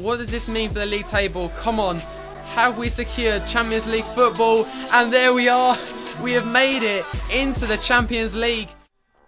what does this mean for the league table? Come on, have we secured Champions League football? And there we are, we have made it into the Champions League.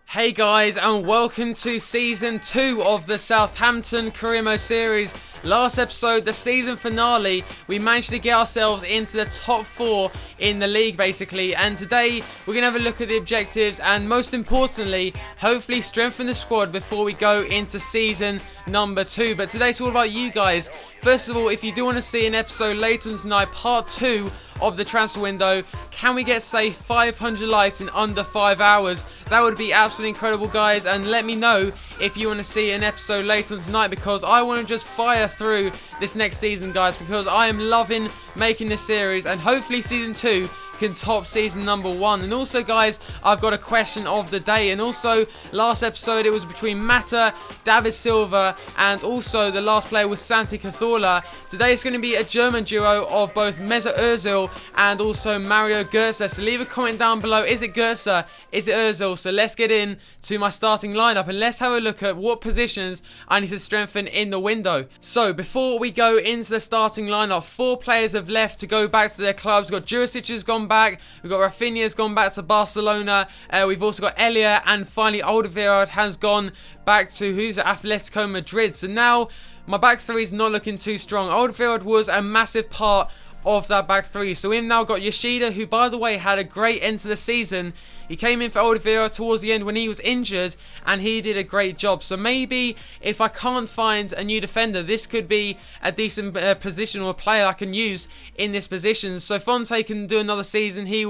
Hey guys, and welcome to Season 2 of the Southampton Career Mode series. Last episode, the season finale, we managed to get ourselves into the top 4 in the league basically, and today we're going to have a look at the objectives and most importantly, hopefully strengthen the squad before we go into season number 2. But today it's all about you guys. First of all, if you do want to see an episode later on tonight, part 2 of the transfer window, can we get say 500 likes in under 5 hours? That would be absolutely incredible guys, and let me know if you want to see an episode later on tonight, because I want to just fire through this next season guys, because I am loving making this series, and hopefully season 2 can top season number 1. And also guys, I've got a question of the day, and also last episode it was between Mata, David Silva, and also the last player was Santi Cazorla. Today it's going to be a German duo of both Mesut Ozil and also Mario Götze. So leave a comment down below, is it Götze, is it Ozil? So let's get in to my starting lineup and let's have a look at what positions I need to strengthen in the window. So before we go into the starting lineup, 4 players have left to go back to their clubs. We've got Juricic has gone back, we've got Rafinha's gone back to Barcelona, we've also got Pellè, and finally Alderweireld has gone back to Atletico Madrid. So now my back 3 is not looking too strong. Alderweireld was a massive part of that back 3. So we've now got Yoshida, who by the way had a great end to the season. He came in for Alderweireld towards the end when he was injured, and he did a great job. So maybe if I can't find a new defender, this could be a decent position or player I can use in this position. So Fonte can do another season. He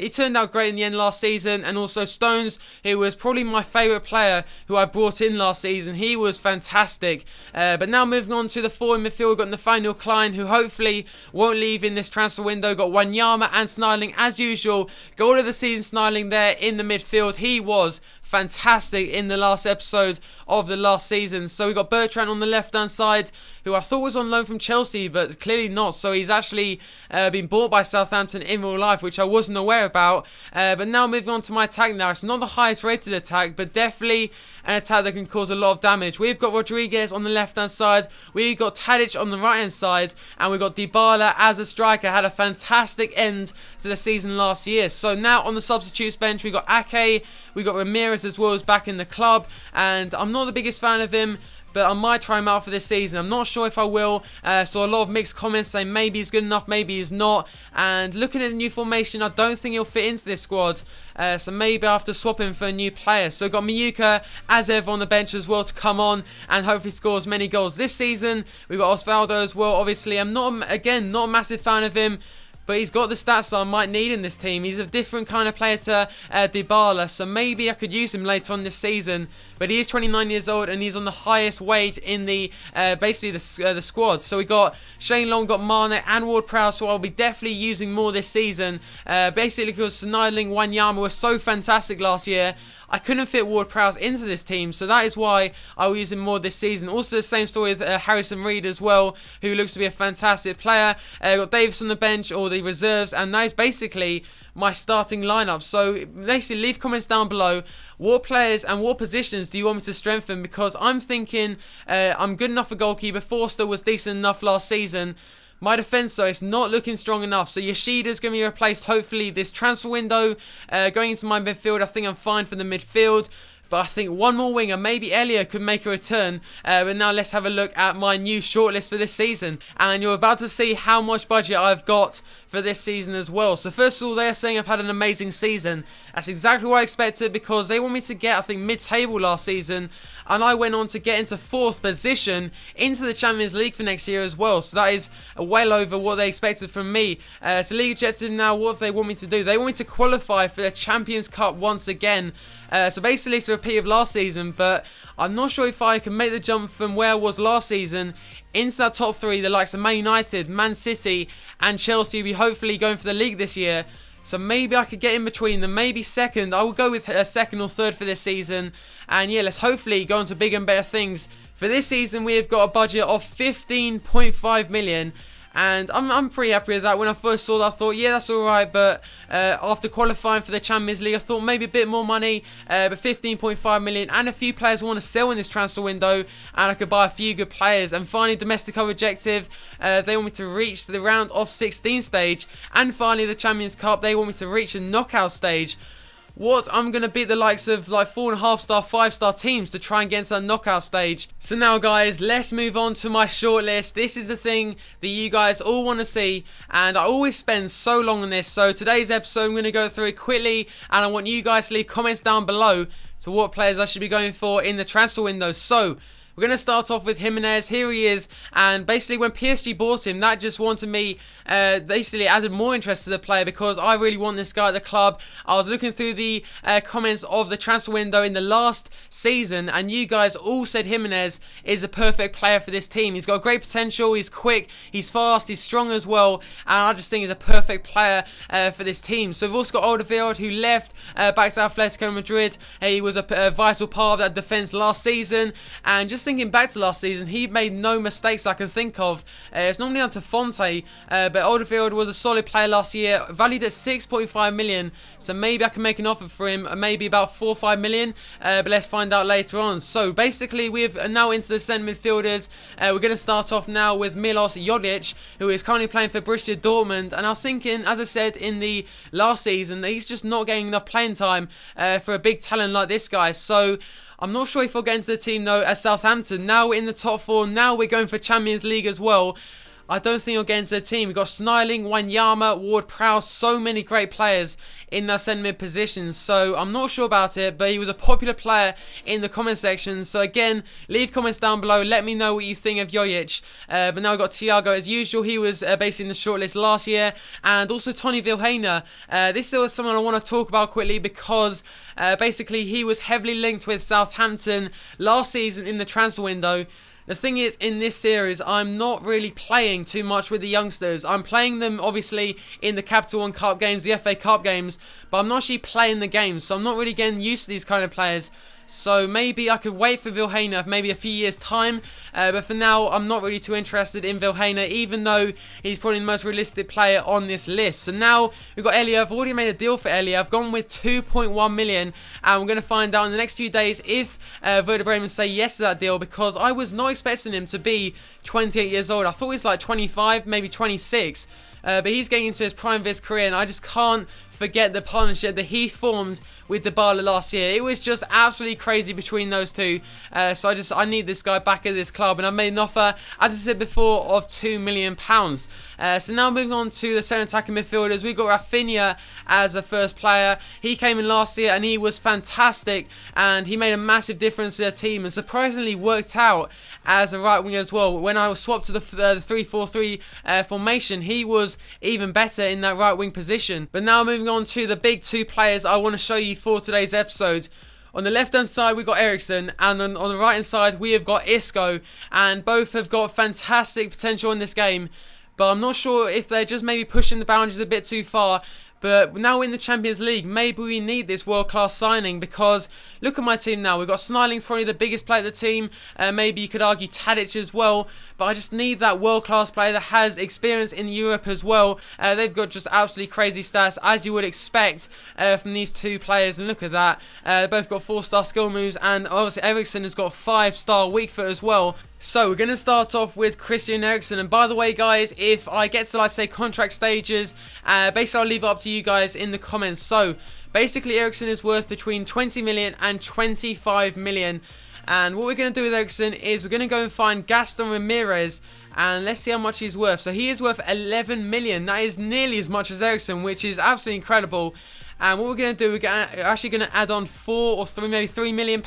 turned out great in the end last season, and also Stones, who was probably my favourite player who I brought in last season. He was fantastic. But now moving on to the forward midfield, we've got Nathaniel Klein, who hopefully won't leave in this transfer window. Got Wanyama and Snyderling as usual. Goal of the season, Snyderling there in the midfield. He was fantastic in the last episode of the last season. So we got Bertrand on the left hand side, who I thought was on loan from Chelsea, but clearly not. So he's actually been bought by Southampton in real life, which I wasn't aware about. But now moving on to my attack now. It's not the highest rated attack, but definitely an attack that can cause a lot of damage. We've got Rodriguez on the left hand side, we've got Tadic on the right hand side, and we've got Dybala as a striker. Had a fantastic end to the season last year. So now on the substitutes bench, we've got Ake, we've got Ramirez as well as back in the club, and I'm not the biggest fan of him, but I might try him out for this season. I'm not sure if I will. So a lot of mixed comments saying maybe he's good enough, maybe he's not. And looking at the new formation, I don't think he'll fit into this squad. So maybe I have to swap him for a new player. So got Miyuka as ever on the bench as well to come on and hopefully score as many goals this season. We've got Osvaldo as well. Obviously, I'm not a massive fan of him, but he's got the stats that I might need in this team. He's a different kind of player to Dybala, so maybe I could use him later on this season. But he is 29 years old and he's on the highest wage in the basically the squad. So we got Shane Long, got Mane and Ward-Prowse, so I'll be definitely using more this season. Basically because Snyderling, Wanyama were so fantastic last year, I couldn't fit Ward-Prowse into this team, so that is why I will use him more this season. Also the same story with Harrison Reed as well, who looks to be a fantastic player. Got Davis on the bench, or the reserves, and that is basically my starting lineup. So basically leave comments down below, what players and what positions do you want me to strengthen, because I'm thinking I'm good enough for goalkeeper. Forster was decent enough last season. My defence though, it's not looking strong enough. So Yoshida's going to be replaced hopefully this transfer window. Going into my midfield, I think I'm fine for the midfield. But I think one more winger, maybe Pellè, could make a return. But now let's have a look at my new shortlist for this season. And you're about to see how much budget I've got for this season as well. So first of all, they're saying I've had an amazing season. That's exactly what I expected, because they want me to get, I think, mid-table last season. And I went on to get into 4th position into the Champions League for next year as well. So that is well over what they expected from me. So league objective now, what do they want me to do? They want me to qualify for the Champions Cup once again. So basically it's a repeat of last season, but I'm not sure if I can make the jump from where I was last season into that top 3, the likes of Man United, Man City and Chelsea will be hopefully going for the league this year. So maybe I could get in between them, maybe second. I will go with second or third for this season. And yeah, let's hopefully go on to bigger and better things. For this season, we have got a budget of 15.5 million. and I'm pretty happy with that. When I first saw that, I thought, yeah, that's alright, but after qualifying for the Champions League, I thought maybe a bit more money, but 15.5 million, and a few players I want to sell in this transfer window, and I could buy a few good players. And finally, Domestico objective, they want me to reach the round of 16 stage, and finally the Champions Cup, they want me to reach the knockout stage. What? I'm going to beat the likes of like 4.5-star, 5-star teams to try and get into that knockout stage. So now guys, let's move on to my shortlist. This is the thing that you guys all want to see, and I always spend so long on this. So today's episode, I'm going to go through it quickly, and I want you guys to leave comments down below to what players I should be going for in the transfer window. So we're going to start off with Jimenez. Here he is, and basically when PSG bought him, that just wanted me, basically added more interest to the player, because I really want this guy at the club. I was looking through the comments of the transfer window in the last season, and you guys all said Jimenez is a perfect player for this team. He's got great potential, he's quick, he's fast, he's strong as well, and I just think he's a perfect player for this team. So we've also got Alderweireld, who left back to Atletico Madrid. He was a vital part of that defence last season, and just thinking back to last season, he made no mistakes I can think of. It's normally down to Fonte, but Alderweireld was a solid player last year, valued at 6.5 million, so maybe I can make an offer for him, maybe about 4 or 5 million, but let's find out later on. So basically, we've now into the centre midfielders. We're going to start off now with Milos Jodic, who is currently playing for Borussia Dortmund, and I was thinking, as I said in the last season, that he's just not getting enough playing time for a big talent like this guy. So I'm not sure if he'll get into the team though at Southampton. Now we're in the top 4. Now we're going for Champions League as well. I don't think he'll get into the team. We've got Snyling, Wanyama, Ward-Prowse, so many great players in that centre mid position. So I'm not sure about it, but he was a popular player in the comment section. So again, leave comments down below. Let me know what you think of Jojic. But now we've got Thiago as usual. He was basically in the shortlist last year. And also Tony Vilhena. This is someone I want to talk about quickly, because basically he was heavily linked with Southampton last season in the transfer window. The thing is, in this series, I'm not really playing too much with the youngsters. I'm playing them, obviously, in the Capital One Cup games, the FA Cup games, but I'm not actually playing the games, so I'm not really getting used to these kind of players. So maybe I could wait for Vilhena for maybe a few years' time, but for now, I'm not really too interested in Vilhena, even though he's probably the most realistic player on this list. So now we've got Elia. I've already made a deal for Elia. I've gone with 2.1 million, and we're going to find out in the next few days if Werder Bremen say yes to that deal, because I was not expecting him to be 28 years old. I thought he was like 25, maybe 26, but he's getting into his prime of his career, and I just can't forget the partnership that he formed with Dybala last year. It was just absolutely crazy between those two. So I need this guy back at this club, and I made an offer, as I said before, of £2 million. So now moving on to the centre attacking midfielders, we've got Rafinha as a first player. He came in last year and he was fantastic, and he made a massive difference to the team, and surprisingly worked out as a right winger as well. When I was swapped to the 3-4-3 formation, he was even better in that right wing position. But now moving on to the big two players I want to show you for today's episode. On the left hand side we've got Eriksen, and on the right hand side we have got Isco, and both have got fantastic potential in this game, but I'm not sure if they're just maybe pushing the boundaries a bit too far. But now in the Champions League, maybe we need this world-class signing, because look at my team now. We've got Snyling, probably the biggest player of the team. Maybe you could argue Tadic as well. But I just need that world-class player that has experience in Europe as well. They've got just absolutely crazy stats, as you would expect from these two players. And look at that. They both got 4-star skill moves, and obviously Eriksen has got 5-star weak foot as well. So we're going to start off with Christian Eriksen, and by the way guys, if I get to, like, say, contract stages, basically I'll leave it up to you guys in the comments. So basically Eriksen is worth between 20 million and 25 million, and what we're going to do with Eriksen is we're going to go and find Gaston Ramirez, and let's see how much he's worth. So he is worth 11 million. That is nearly as much as Eriksen, which is absolutely incredible. And what we're going to do, we're actually going to add on 4 or 3, maybe £3 million.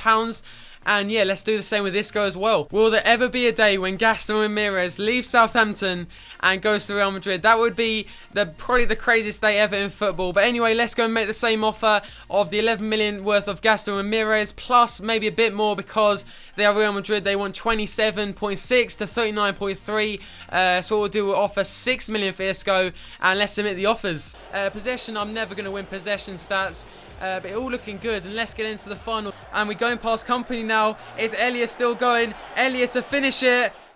And yeah, let's do the same with Isco as well. Will there ever be a day when Gaston Ramirez leaves Southampton and goes to Real Madrid? That would be probably the craziest day ever in football. But anyway, let's go and make the same offer of the 11 million worth of Gaston Ramirez, plus maybe a bit more, because they are Real Madrid. They want 27.6 to 39.3. So what we'll do, we'll offer 6 million for Isco, and let's submit the offers. Possession, I'm never going to win possession stats. But it all looking good, and let's get into the final. And we're going past company now. Is Elliot still going? Elliot to finish it.